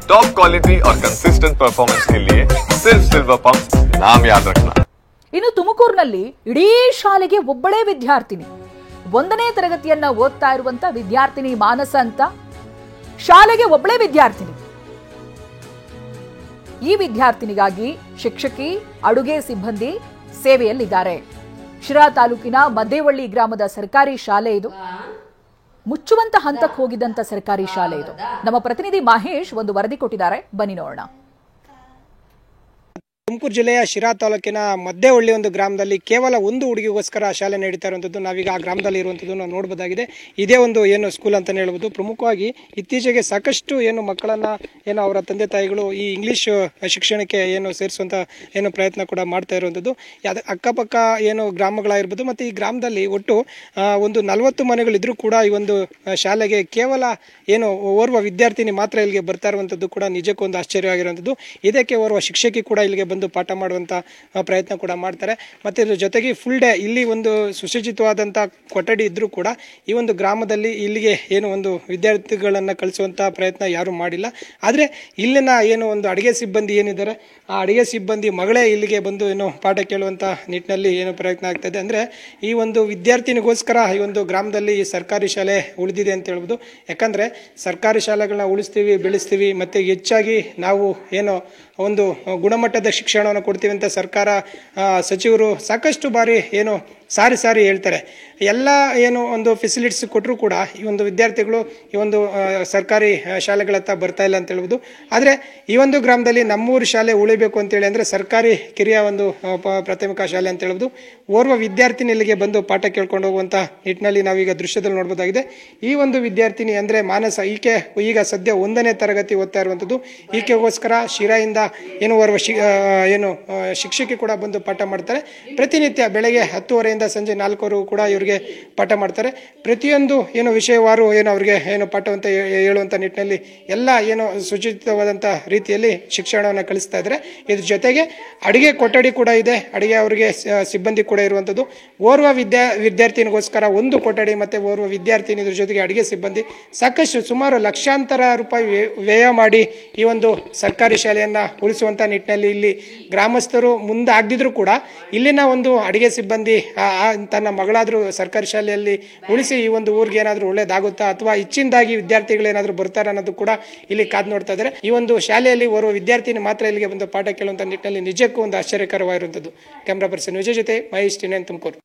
Top quality और consistent performance के लिए सिर्फ सिल्वर पंप नाम याद रखना। ಇನ್ನು ತುಮಕೂರಿನಲ್ಲಿ ಇಡೀ ಶಾಲೆಗೆ ಒಬ್ಬಳೇ ವಿದ್ಯಾರ್ಥಿನಿ, 1ನೇ ತರಗತಿಯನ್ನ ಓದ್ತಾ ಇರುವಂತ ವಿದ್ಯಾರ್ಥಿನಿ ಮಾನಸ ಅಂತ. ಶಾಲೆಗೆ ಒಬ್ಬಳೇ ವಿದ್ಯಾರ್ಥಿನಿ. ಈ ವಿದ್ಯಾರ್ಥಿನಿಗಾಗಿ ಶಿಕ್ಷಕಿ, ಅಡುಗೆ ಸಿಬ್ಬಂದಿ ಸೇವೆಯಲ್ಲಿದ್ದಾರೆ. ಶಿರಾ ತಾಲೂಕಿನ ಮದ್ದೇವಳ್ಳಿ ಗ್ರಾಮದ ಸರ್ಕಾರಿ ಶಾಲೆ ಇದು. ಮುಚ್ಚುವಂತ ಹಂತಕ್ಕೆ ಹೋಗಿದ್ದಂತ ಸರ್ಕಾರಿ ಶಾಲೆ ಇದು. ನಮ್ಮ ಪ್ರತಿನಿಧಿ ಮಹೇಶ್ ಒಂದು ವರದಿ ಕೊಟ್ಟಿದ್ದಾರೆ, ಬನ್ನಿ ನೋಡೋಣ. ತುಮಕೂರು ಜಿಲ್ಲೆಯ ಶಿರಾ ತಾಲೂಕಿನ ಮದ್ದೇವಳ್ಳಿ ಒಂದು ಗ್ರಾಮದಲ್ಲಿ ಕೇವಲ ಒಂದು ಹುಡುಗಿಗೋಸ್ಕರ ಶಾಲೆ ನಡೀತಾ ಇರುವಂಥದ್ದು ನಾವೀಗ ಆ ಗ್ರಾಮದಲ್ಲಿ ಇರುವಂಥದ್ದು ನಾವು ನೋಡಬಹುದಾಗಿದೆ. ಇದೇ ಒಂದು ಏನು ಸ್ಕೂಲ್ ಅಂತಲೇ ಹೇಳ್ಬೋದು. ಪ್ರಮುಖವಾಗಿ ಇತ್ತೀಚೆಗೆ ಸಾಕಷ್ಟು ಏನು ಮಕ್ಕಳನ್ನ ಏನು ಅವರ ತಂದೆ ತಾಯಿಗಳು ಈ ಇಂಗ್ಲಿಷ್ ಶಿಕ್ಷಣಕ್ಕೆ ಏನು ಸೇರಿಸುವಂಥ ಏನು ಪ್ರಯತ್ನ ಕೂಡ ಮಾಡ್ತಾ ಇರುವಂಥದ್ದು. ಅಕ್ಕಪಕ್ಕ ಏನು ಗ್ರಾಮಗಳಾಗಿರ್ಬೋದು ಮತ್ತು ಈ ಗ್ರಾಮದಲ್ಲಿ ಒಟ್ಟು ಒಂದು 40 ಮನೆಗಳಿದ್ರೂ ಕೂಡ ಈ ಒಂದು ಶಾಲೆಗೆ ಕೇವಲ ಏನು ಓರ್ವ ವಿದ್ಯಾರ್ಥಿನಿ ಮಾತ್ರ ಇಲ್ಲಿಗೆ ಬರ್ತಾ ಇರುವಂಥದ್ದು ಕೂಡ ನಿಜಕ್ಕೊಂದು ಆಶ್ಚರ್ಯವಾಗಿರುವಂಥದ್ದು. ಇದಕ್ಕೆ ಓರ್ವ ಶಿಕ್ಷಕಿ ಕೂಡ ಇಲ್ಲಿಗೆ ಬಂದು ಪಾಠ ಮಾಡುವಂತ ಪ್ರಯತ್ನ ಕೂಡ ಮಾಡ್ತಾರೆ. ಮತ್ತೆ ಇದ್ರ ಜೊತೆಗೆ ಫುಲ್ ಡೇ ಇಲ್ಲಿ ಒಂದು ಸುಸಜ್ಜಿತವಾದಂತ ಕೊಠಡಿ ಇದ್ರೂ ಕೂಡ ಈ ಒಂದು ಗ್ರಾಮದಲ್ಲಿ ಇಲ್ಲಿಗೆ ಏನು ಒಂದು ವಿದ್ಯಾರ್ಥಿಗಳನ್ನ ಕಳಿಸುವಂತ ಪ್ರಯತ್ನ ಯಾರು ಮಾಡಿಲ್ಲ. ಆದ್ರೆ ಇಲ್ಲಿನ ಏನು ಒಂದು ಅಡಿಗೆ ಸಿಬ್ಬಂದಿ ಏನಿದ್ದಾರೆ ಆ ಅಡಿಗೆ ಸಿಬ್ಬಂದಿ ಮಗಳೇ ಇಲ್ಲಿಗೆ ಬಂದು ಏನು ಪಾಠ ಕೇಳುವಂತ ನಿಟ್ಟಿನಲ್ಲಿ ಏನು ಪ್ರಯತ್ನ ಆಗ್ತಾ ಇದೆ. ಅಂದ್ರೆ ಈ ಒಂದು ವಿದ್ಯಾರ್ಥಿನಿಗೋಸ್ಕರ ಈ ಒಂದು ಗ್ರಾಮದಲ್ಲಿ ಈ ಸರ್ಕಾರಿ ಶಾಲೆ ಉಳಿದಿದೆ ಅಂತ ಹೇಳ್ಬೋದು. ಯಾಕಂದ್ರೆ ಸರ್ಕಾರಿ ಶಾಲೆಗಳನ್ನ ಉಳಿಸ್ತೀವಿ, ಬೆಳೆಸ್ತೀವಿ, ಮತ್ತೆ ಹೆಚ್ಚಾಗಿ ನಾವು ಏನು ಒಂದು ಗುಣಮಟ್ಟದ ಶಿಕ್ಷಣವನ್ನು ಕೊಡ್ತೀವಿ ಅಂತ ಸರ್ಕಾರ ಸಚಿವರು ಸಾಕಷ್ಟು ಬಾರಿ ಏನು ಸಾರಿ ಹೇಳ್ತಾರೆ. ಎಲ್ಲ ಏನು ಒಂದು ಫೆಸಿಲಿಟೀಸ್ ಕೊಟ್ಟರು ಕೂಡ ಈ ಒಂದು ವಿದ್ಯಾರ್ಥಿಗಳು ಈ ಒಂದು ಸರ್ಕಾರಿ ಶಾಲೆಗಳತ್ತ ಬರ್ತಾ ಇಲ್ಲ ಅಂತ ಹೇಳ್ಬೋದು. ಆದರೆ ಈ ಒಂದು ಗ್ರಾಮದಲ್ಲಿ ನಮ್ಮೂರು ಶಾಲೆ ಉಳಿಬೇಕು ಅಂತೇಳಿ ಅಂದರೆ ಸರ್ಕಾರಿ ಕಿರಿಯ ಒಂದು ಪ್ರಾಥಮಿಕ ಶಾಲೆ ಅಂತ ಹೇಳ್ಬೋದು. ಓರ್ವ ವಿದ್ಯಾರ್ಥಿನಿ ಇಲ್ಲಿಗೆ ಬಂದು ಪಾಠ ಕೇಳ್ಕೊಂಡು ಹೋಗುವಂಥ ನಿಟ್ಟಿನಲ್ಲಿ ನಾವೀಗ ದೃಶ್ಯದಲ್ಲಿ ನೋಡ್ಬೋದಾಗಿದೆ. ಈ ಒಂದು ವಿದ್ಯಾರ್ಥಿನಿ ಅಂದರೆ ಮಾನಸ, ಈಕೆ ಈಗ ಸದ್ಯ 1ನೇ ತರಗತಿ ಓದ್ತಾ ಇರುವಂಥದ್ದು. ಈಕೆಗೋಸ್ಕರ ಶಿರಾಯಿಂದ ಏನು ಓರ್ವ ಶಿಕ್ಷಕಿ ಕೂಡ ಬಂದು ಪಾಠ ಮಾಡ್ತಾರೆ. ಪ್ರತಿನಿತ್ಯ ಬೆಳಗ್ಗೆ 10:30 ಸಂಜೆ 4 ಕೂಡ ಇವರಿಗೆ ಪಾಠ ಮಾಡ್ತಾರೆ. ಪ್ರತಿಯೊಂದು ಏನು ವಿಷಯವಾರು ಏನು ಅವರಿಗೆ ಏನು ಪಾಠವಂತ ಹೇಳುವಂತ ನಿಟ್ಟಿನಲ್ಲಿ ಎಲ್ಲ ಏನು ಸುಚಿತವಾದಂಥ ರೀತಿಯಲ್ಲಿ ಶಿಕ್ಷಣವನ್ನು ಕಲಿಸ್ತಾ ಇದ್ದಾರೆ. ಇದ್ರ ಜೊತೆಗೆ ಅಡಿಗೆ ಕೊಠಡಿ ಕೂಡ ಇದೆ, ಅಡಿಗೆ ಅವರಿಗೆ ಸಿಬ್ಬಂದಿ ಕೂಡ ಇರುವಂಥದ್ದು. ಓರ್ವ ವಿದ್ಯಾರ್ಥಿನಿಗೋಸ್ಕರ ಒಂದು ಕೊಠಡಿ ಮತ್ತೆ ಓರ್ವ ವಿದ್ಯಾರ್ಥಿನಿ, ಇದ್ರ ಜೊತೆಗೆ ಅಡಿಗೆ ಸಿಬ್ಬಂದಿ, ಸಾಕಷ್ಟು ಸುಮಾರು ಲಕ್ಷಾಂತರ ರೂಪಾಯಿ ವ್ಯಯ ಮಾಡಿ ಈ ಒಂದು ಸರ್ಕಾರಿ ಶಾಲೆಯನ್ನ ಉಳಿಸುವಂತ ನಿಟ್ಟಿನಲ್ಲಿ ಇಲ್ಲಿ ಗ್ರಾಮಸ್ಥರು ಮುಂದೆ ಆಗದಿದ್ರು ಕೂಡ ಇಲ್ಲಿನ ಒಂದು ಅಡಿಗೆ ಸಿಬ್ಬಂದಿ ತನ್ನ ಮಗಳಾದ್ರೂ ಸರ್ಕಾರಿ ಶಾಲೆಯಲ್ಲಿ ಉಳಿಸಿ ಈ ಒಂದು ಊರಿಗೆ ಏನಾದ್ರೂ ಒಳ್ಳೇದಾಗುತ್ತಾ ಅಥವಾ ಹೆಚ್ಚಿನದಾಗಿ ವಿದ್ಯಾರ್ಥಿಗಳು ಏನಾದ್ರೂ ಬರ್ತಾರೆ ಅನ್ನೋದು ಕೂಡ ಇಲ್ಲಿ ಕಾದು ನೋಡ್ತಾ ಇದ್ದಾರೆ. ಈ ಒಂದು ಶಾಲೆಯಲ್ಲಿ ಓರ್ವ ವಿದ್ಯಾರ್ಥಿನಿ ಮಾತ್ರ ಇಲ್ಲಿಗೆ ಬಂದು ಪಾಠ ಕೇಳುವಂತ ನಿಟ್ಟಿನಲ್ಲಿ ನಿಜಕ್ಕೂ ಒಂದು ಆಶ್ಚರ್ಯಕರವಾಗಿರುವಂಥದ್ದು. ಕ್ಯಾಮ್ರಾ ಪರ್ಸನ್ ವಿಜಯ್ ಜೊತೆ ಮಹೇಶ್, ತುಮಕೂರು.